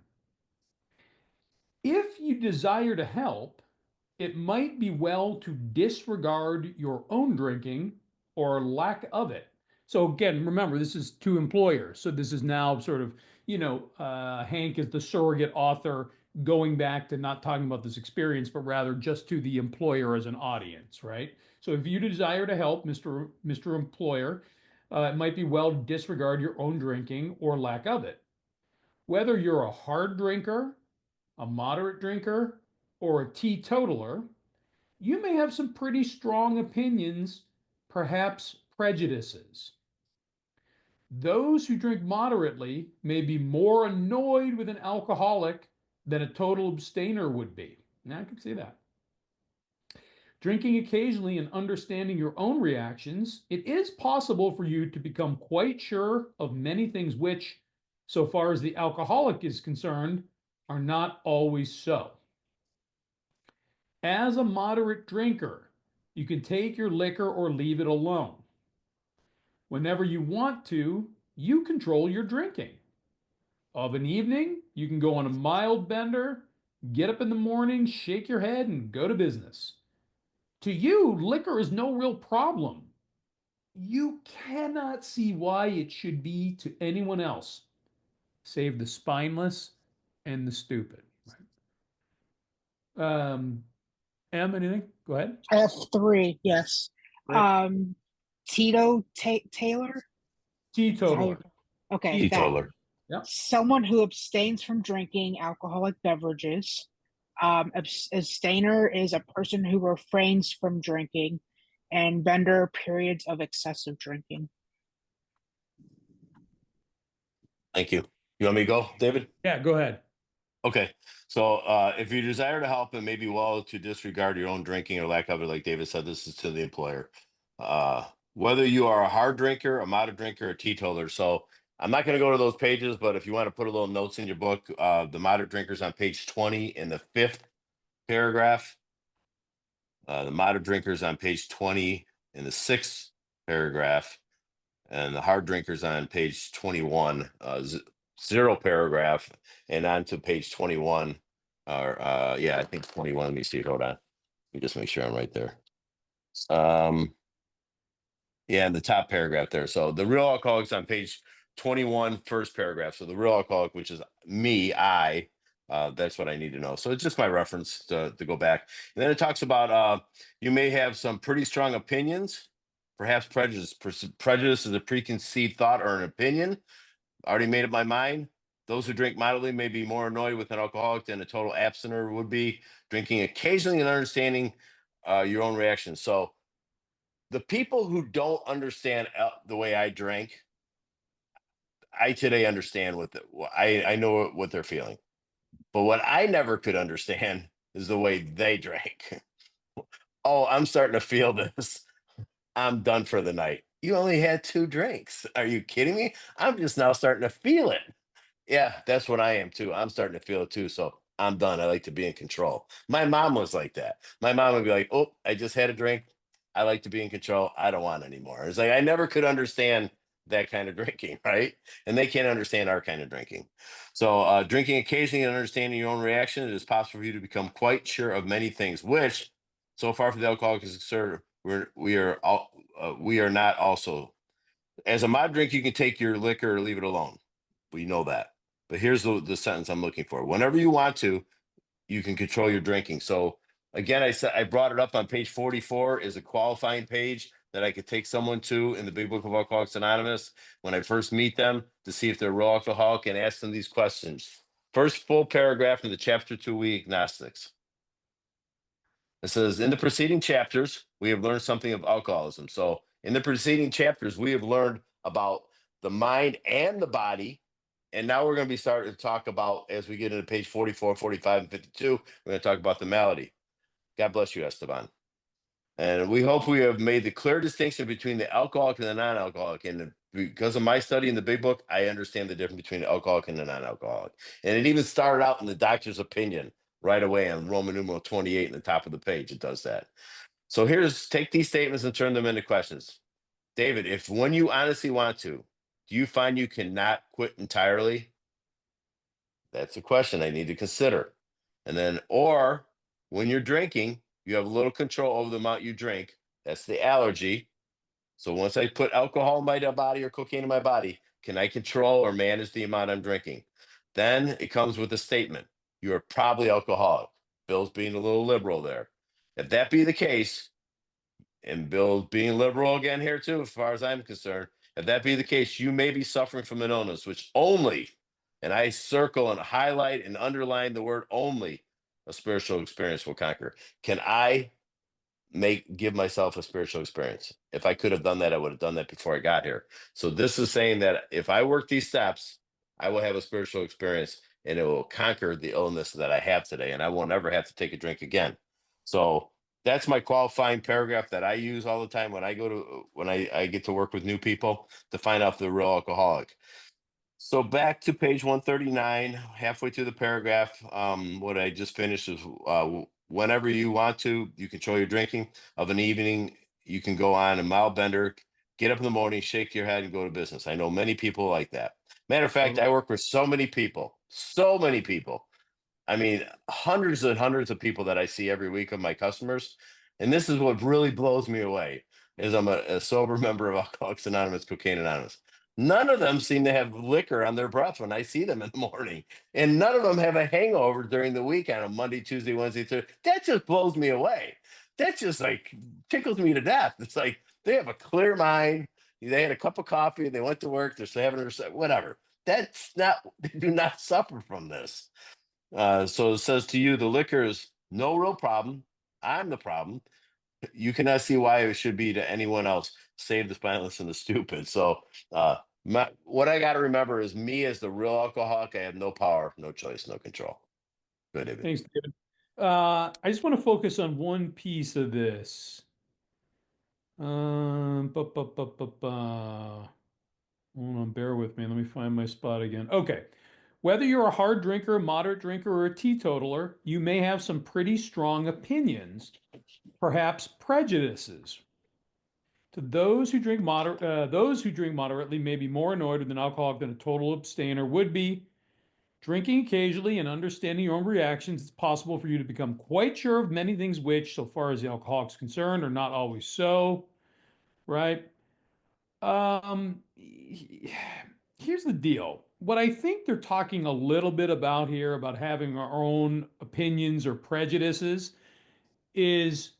If you desire to help, it might be well to disregard your own drinking or lack of it. So again, remember, this is to employers. So this is now sort of, Hank is the surrogate author going back to not talking about this experience, but rather just to the employer as an audience, right? So if you desire to help, Mr. Employer, it might be well to disregard your own drinking or lack of it. Whether you're a hard drinker, a moderate drinker, or a teetotaler, you may have some pretty strong opinions, perhaps prejudices. Those who drink moderately may be more annoyed with an alcoholic than a total abstainer would be. Now, I can see that. Drinking occasionally and understanding your own reactions, it is possible for you to become quite sure of many things which, so far as the alcoholic is concerned, are not always so. As a moderate drinker, you can take your liquor or leave it alone. Whenever you want to, you control your drinking. Of an evening, you can go on a mild bender, get up in the morning, shake your head, and go to business. To you, liquor is no real problem. you cannot see why it should be to anyone else save the spineless and the stupid. Em, anything? Go ahead. I have three. Yes. Rick? Um, Tito Taylor. Is that how you- Teetotaler. Okay, that Teetotaler. Yep. someone who abstains from drinking alcoholic beverages. Abstainer is a person who refrains from drinking, and bender periods of excessive drinking. Thank you. You want me to go, David? Yeah, go ahead. Okay. So if you desire to help and maybe well to disregard your own drinking or lack of it, like David said, this is to the employer. Whether you are a hard drinker, a moderate drinker, a teetotaler. So I'm not going to go to those pages, but if you want to put a little notes in your book, the moderate drinkers on page 20 in the 5th paragraph. The moderate drinkers on page 20 in the 6th paragraph. And the hard drinkers on page 21, zero paragraph, and on to page 21. Or yeah, I think 21. Let me see. Hold on. Let me just make sure I'm right there. Yeah, in the top paragraph there. So the real alcoholics on page 21, first paragraph. So the real alcoholic, which is me, that's what I need to know. So it's just my reference to go back. And then it talks about you may have some pretty strong opinions, perhaps prejudice. Prejudice is a preconceived thought or an opinion. I already made up my mind. Those who drink moderately may be more annoyed with an alcoholic than a total abstainer would be. Drinking occasionally and understanding your own reactions. So the people who don't understand the way I drank, I today understand I know what they're feeling. But what I never could understand is the way they drank. Oh, I'm starting to feel this. I'm done for the night. You only had 2 drinks. Are you kidding me? I'm just now starting to feel it. Yeah, that's what I am too. I'm starting to feel it too. So I'm done. I like to be in control. My mom was like that. My mom would be like, "Oh, I just had a drink. I like to be in control. I don't want anymore." It's like I never could understand that kind of drinking, right? And they can't understand our kind of drinking. So drinking occasionally and understanding your own reaction, it is possible for you to become quite sure of many things, which so far from the alcoholic is concerned, we are not also. As a mod drink, you can take your liquor or leave it alone. We know that. But here's the sentence I'm looking for. Whenever you want to, you can control your drinking. So again, I said I brought it up on page 44 is a qualifying page that I could take someone to in the Big Book of Alcoholics Anonymous when I first meet them to see if they're real alcoholic and ask them these questions. First full paragraph in the chapter 2, We Agnostics. It says, in the preceding chapters, we have learned something of alcoholism. So in the preceding chapters, we have learned about the mind and the body. And now we're going to be starting to talk about, as we get into page 44, 45, and 52, we're going to talk about the malady. God bless you, Esteban. And we hope we have made the clear distinction between the alcoholic and the non-alcoholic. And because of my study in the Big Book, I understand the difference between the alcoholic and the non-alcoholic. And it even started out in the doctor's opinion right away on Roman numeral 28 in the top of the page. It does that. So take these statements and turn them into questions. David, if when you honestly want to, do you find you cannot quit entirely? That's a question I need to consider. And then, or when you're drinking, you have a little control over the amount you drink. That's the allergy. So once I put alcohol in my body or cocaine in my body, can I control or manage the amount I'm drinking? Then it comes with a statement. You are probably alcoholic. Bill's being a little liberal there. If that be the case, and Bill being liberal again here too, as far as I'm concerned, if that be the case, you may be suffering from an illness, which only, and I circle and highlight and underline the word only, a spiritual experience will conquer. Can I give myself a spiritual experience? If I could have done that, I would have done that before I got here. So this is saying that if I work these steps, I will have a spiritual experience and it will conquer the illness that I have today, and I won't ever have to take a drink again. So that's my qualifying paragraph that I use all the time when I get to work with new people to find out if they're real alcoholic. So back to page 139, halfway through the paragraph, what I just finished is whenever you want to, you control your drinking. Of an evening, you can go on a mile bender, get up in the morning, shake your head, and go to business. I know many people like that. Matter of fact, I work with so many people, so many people. I mean, hundreds and hundreds of people that I see every week of my customers. And this is what really blows me away. is I'm a sober member of Alcoholics Anonymous, Cocaine Anonymous. None of them seem to have liquor on their breath when I see them in the morning. And none of them have a hangover during the week on a Monday, Tuesday, Wednesday, Thursday. That just blows me away. That just like tickles me to death. It's like they have a clear mind. They had a cup of coffee. They went to work. They're having a whatever. That's not, they do not suffer from this. So it says to you, the liquor is no real problem. I'm the problem. You cannot see why it should be to anyone else, save the spineless and the stupid. So what I got to remember is me as the real alcoholic. I have no power, no choice, no control. Good, David. Thanks, David. I just want to focus on one piece of this. Hold on, bear with me. Let me find my spot again. Okay. Whether you're a hard drinker, moderate drinker, or a teetotaler, you may have some pretty strong opinions, perhaps prejudices. To those who drink moderately may be more annoyed with an alcoholic than a total abstainer would be. Drinking occasionally and understanding your own reactions, it's possible for you to become quite sure of many things which, so far as the alcoholic's concerned, are not always so, right? Here's the deal. What I think they're talking a little bit about here, about having our own opinions or prejudices, is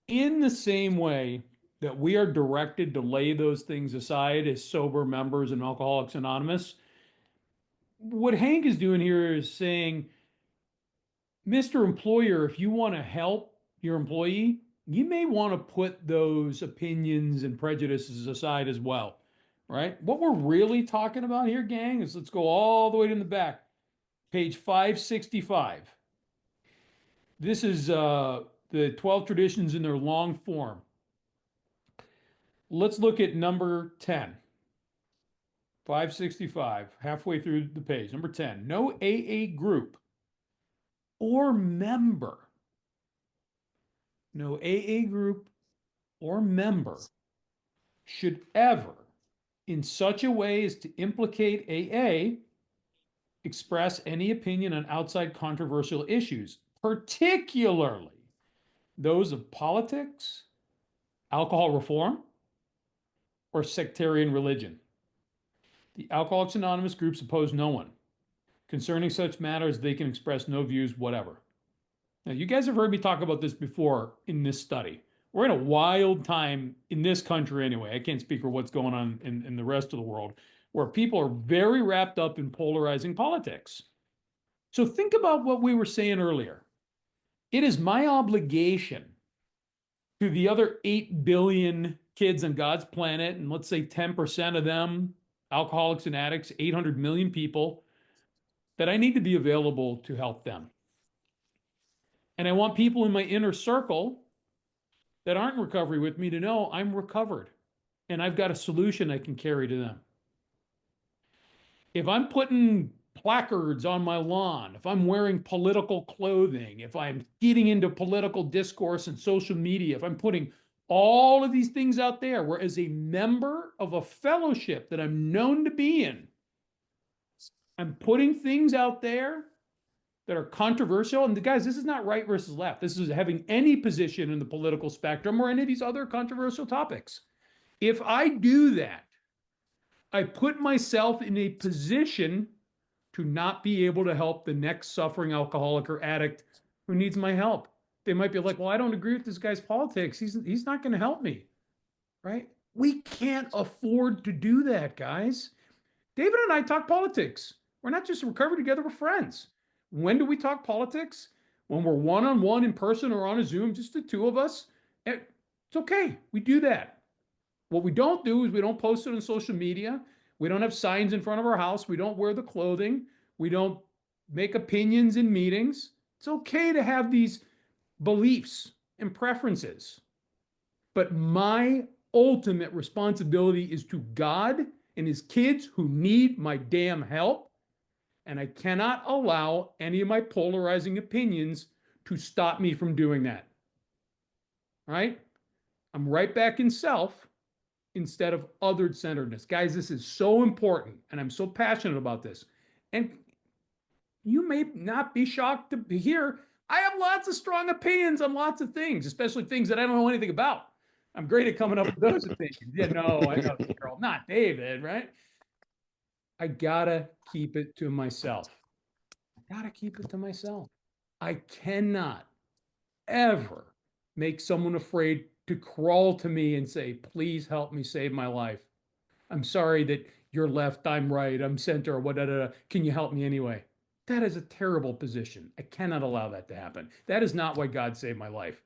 in the same way that we are directed to lay those things aside as sober members in Alcoholics Anonymous. What Hank is doing here is saying, Mr. Employer, if you want to help your employee, you may want to put those opinions and prejudices aside as well, right? What we're really talking about here, gang, is let's go all the way to the back, page 565. This is the 12 traditions in their long form. Let's look at number 10. 565, halfway through the page. Number 10, no AA group or member, no AA group or member should ever, in such a way as to implicate AA, express any opinion on outside controversial issues, particularly those of politics, alcohol reform, or sectarian religion. The Alcoholics Anonymous groups oppose no one. Concerning such matters, they can express no views whatever. Now, you guys have heard me talk about this before in this study. We're in a wild time in this country anyway. I can't speak for what's going on in the rest of the world, where people are very wrapped up in polarizing politics. So think about what we were saying earlier. It is my obligation to the other 8 billion kids on God's planet, and let's say 10% of them, alcoholics and addicts, 800 million people, that I need to be available to help them. And I want people in my inner circle that aren't in recovery with me to know I'm recovered and I've got a solution I can carry to them. If I'm putting placards on my lawn, if I'm wearing political clothing, if I'm getting into political discourse and social media, if I'm putting all of these things out there, where as a member of a fellowship that I'm known to be in, I'm putting things out there that are controversial. And guys, this is not right versus left. This is having any position in the political spectrum or any of these other controversial topics. If I do that, I put myself in a position to not be able to help the next suffering alcoholic or addict who needs my help. They might be like, well, I don't agree with this guy's politics. He's not going to help me, right? We can't afford to do that, guys. David and I talk politics. We're not just recovery together, we're friends. When do we talk politics? When we're one-on-one in person or on a Zoom, just the two of us. It's okay. We do that. What we don't do is we don't post it on social media. We don't have signs in front of our house. We don't wear the clothing. We don't make opinions in meetings. It's okay to have these beliefs and preferences. But my ultimate responsibility is to God and his kids who need my damn help. And I cannot allow any of my polarizing opinions to stop me from doing that. Right? I'm right back in self instead of other-centeredness. Guys, this is so important, and I'm so passionate about this. And you may not be shocked to hear I have lots of strong opinions on lots of things, especially things that I don't know anything about. I'm great at coming up with those opinions. Yeah, no, I know, Carol, not David, right? I gotta keep it to myself. I gotta keep it to myself. I cannot ever make someone afraid to crawl to me and say, please help me save my life. I'm sorry that you're left, I'm right, I'm center, or whatever. Can you help me anyway? That is a terrible position. I cannot allow that to happen. That is not why God saved my life.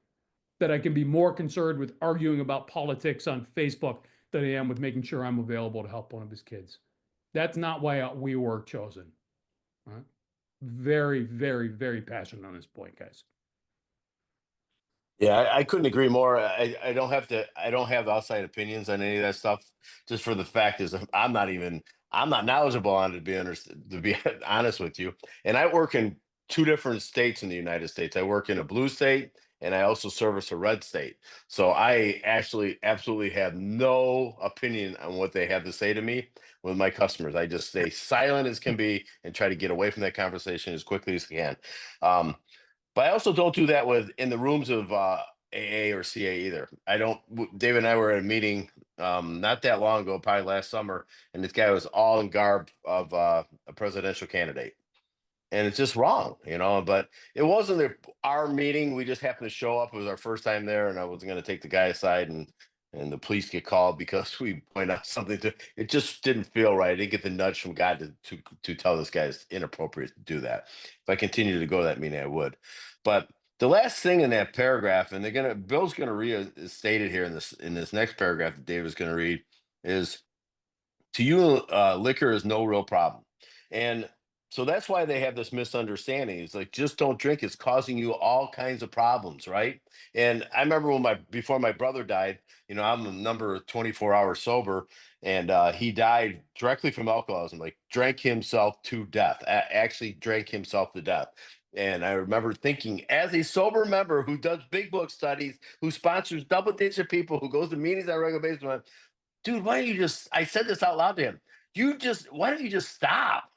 That I can be more concerned with arguing about politics on Facebook than I am with making sure I'm available to help one of his kids. That's not why we were chosen. Right? Very, very, very passionate on this point, guys. Yeah, I couldn't agree more. I don't have to. I don't have outside opinions on any of that stuff. Just for the fact is, I'm not knowledgeable on it to be honest with you. And I work in two different states in the United States. I work in a blue state, and I also service a red state. So I actually absolutely have no opinion on what they have to say to me with my customers. I just stay silent as can be and try to get away from that conversation as quickly as I can. Um, but I also don't do that with in the rooms of AA or CA either. I don't. David and I were at a meeting not that long ago, probably last summer, and this guy was all in garb of a presidential candidate, and it's just wrong, But it wasn't our meeting. We just happened to show up. It was our first time there, and I was going to take the guy aside, and the police get called because we point out something to. It just didn't feel right. I didn't get the nudge from God to tell this guy it's inappropriate to do that. If I continued to go to that meeting, I would. But the last thing in that paragraph, and Bill's gonna restate it here in this next paragraph that David's gonna read, is to you, liquor is no real problem. And so that's why they have this misunderstanding. It's like, just don't drink. It's causing you all kinds of problems, right? And I remember before my brother died, I'm the number 24 hours sober, and he died directly from alcoholism, like drank himself to death, actually drank himself to death. And I remember thinking, as a sober member who does big book studies, who sponsors double digit people, who goes to meetings on a regular basis, dude, why don't you just, I said this out loud to him. Why don't you just stop?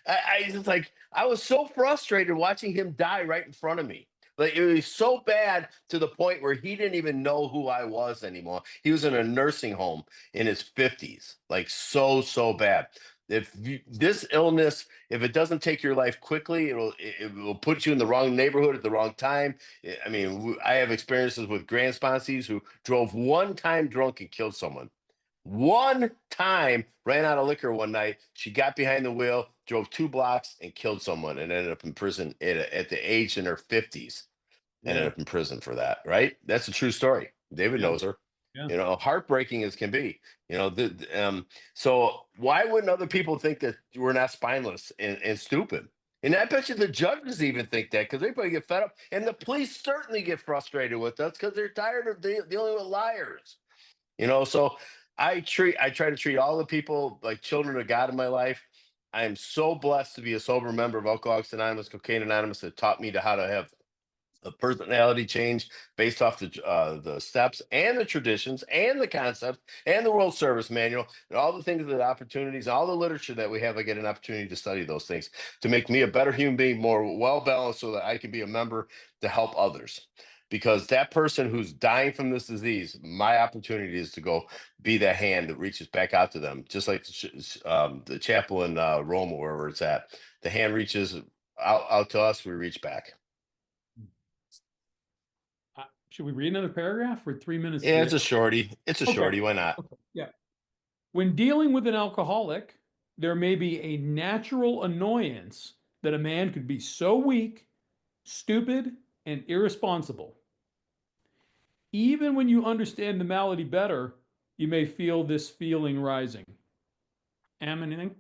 I just like, I was so frustrated watching him die right in front of me. Like, it was so bad to the point where he didn't even know who I was anymore. He was in a nursing home in his 50s, like so bad. This illness, if it doesn't take your life quickly, it will put you in the wrong neighborhood at the wrong time. I mean, I have experiences with grand sponsees who drove one time drunk and killed someone. One time, ran out of liquor one night. She got behind the wheel, drove 2 blocks, and killed someone, and ended up in prison at the age in her 50s. Ended Yeah, up in prison for that. Right? That's a true story. David yeah, knows her. yeah. Heartbreaking as can be. So why wouldn't other people think that we're not spineless and stupid? And I bet you the judges even think that, because they probably get fed up, and the police certainly get frustrated with us because they're tired of dealing with liars. So I try to treat all the people like children of God in my life. I am so blessed to be a sober member of Alcoholics Anonymous, Cocaine Anonymous, that taught me how to have a personality change based off the steps and the traditions and the concepts and the World Service Manual and all the things, the opportunities, all the literature that we have. I get an opportunity to study those things to make me a better human being, more well balanced, so that I can be a member to help others. Because that person who's dying from this disease, my opportunity is to go be that hand that reaches back out to them, just like the chapel in Rome, wherever it's at. The hand reaches out to us, we reach back. Should we read another paragraph? We're 3 minutes? Yeah, it's a shorty. It's a Okay. shorty. Why not? Okay. Yeah. When dealing with an alcoholic, there may be a natural annoyance that a man could be so weak, stupid, and irresponsible. Even when you understand the malady better, you may feel this feeling rising. Am, anything?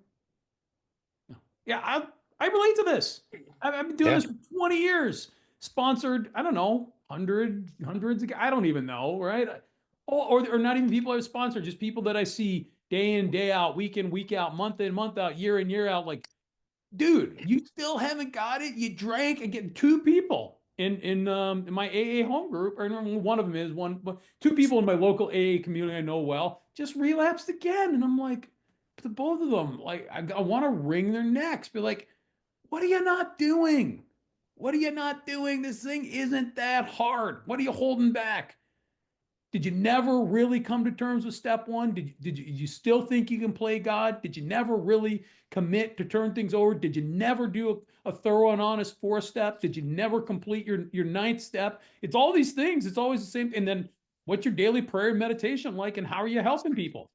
No. Yeah, I relate to this. I've been doing Yeah. this for 20 years. Sponsored, I don't know, hundreds of, I don't even know, right? Or not even people I've sponsored, just people that I see day in, day out, week in, week out, month in, month out, year in, year out. Like, dude, you still haven't got it. You drank and get two people in my AA home group, or one of them is one, but two people in my local AA community I know well just relapsed again, and I'm like, to both of them, like I want to wring their necks, be like, what are you not doing? What are you not doing? This thing isn't that hard. What are you holding back? Did you never really come to terms with step one? Did you still think you can play God? Did you never really commit to turn things over? Did you never do a thorough and honest 4 step? Did you never complete your 9th step? It's all these things. It's always the same. And then what's your daily prayer and meditation like, and how are you helping people?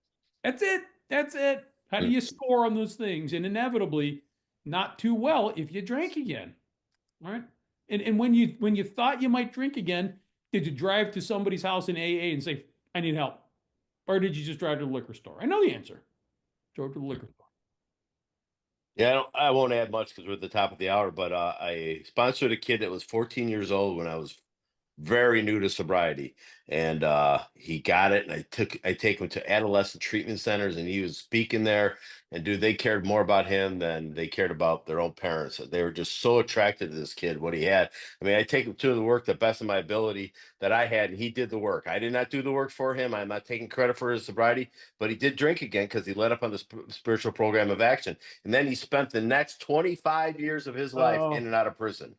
That's it. That's it. How do you score on those things? And inevitably, not too well if you drink again. All right. And when you thought you might drink again, did you drive to somebody's house in AA and say, I need help? Or did you just drive to the liquor store? I know the answer. Drove to the liquor store. Yeah, I won't add much because we're at the top of the hour, but I sponsored a kid that was 14 years old when I was very new to sobriety, and he got it, and I take him to adolescent treatment centers, and he was speaking there, and dude, they cared more about him than they cared about their own parents. They were just so attracted to this kid, what he had. I mean, I take him to the work the best of my ability that I had, and he did the work. I did not do the work for him. I'm not taking credit for his sobriety, but he did drink again because he let up on the spiritual program of action, and then he spent the next 25 years of his life Oh. in and out of prison,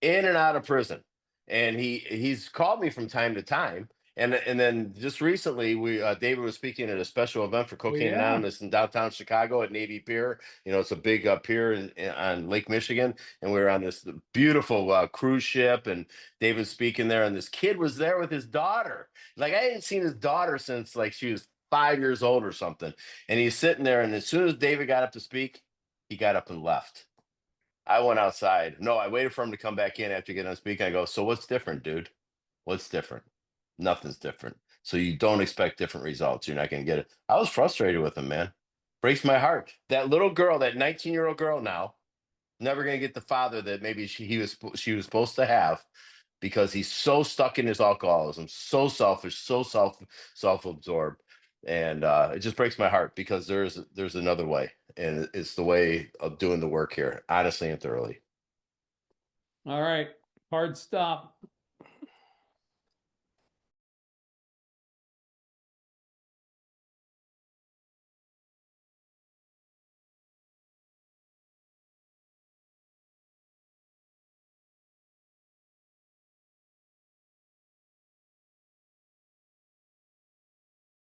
in and out of prison. And he's called me from time to time. And then just recently, we David was speaking at a special event for Cocaine yeah. Anonymous in downtown Chicago at Navy Pier. You know, it's a big pier on Lake Michigan, and we were on this beautiful cruise ship. And David was speaking there, and this kid was there with his daughter. Like, I hadn't seen his daughter since like she was 5 years old or something. And he's sitting there, and as soon as David got up to speak, he got up and left. I went outside. No, I waited for him to come back in after getting on speaking. I go, so what's different, dude? What's different? Nothing's different. So you don't expect different results. You're not going to get it. I was frustrated with him, man. Breaks my heart. That little girl, that 19-year-old girl now, never going to get the father that maybe she was supposed to have, because he's so stuck in his alcoholism, so selfish, so self-absorbed. And it just breaks my heart because there's another way, and it's the way of doing the work here, honestly and thoroughly. All right. Hard stop.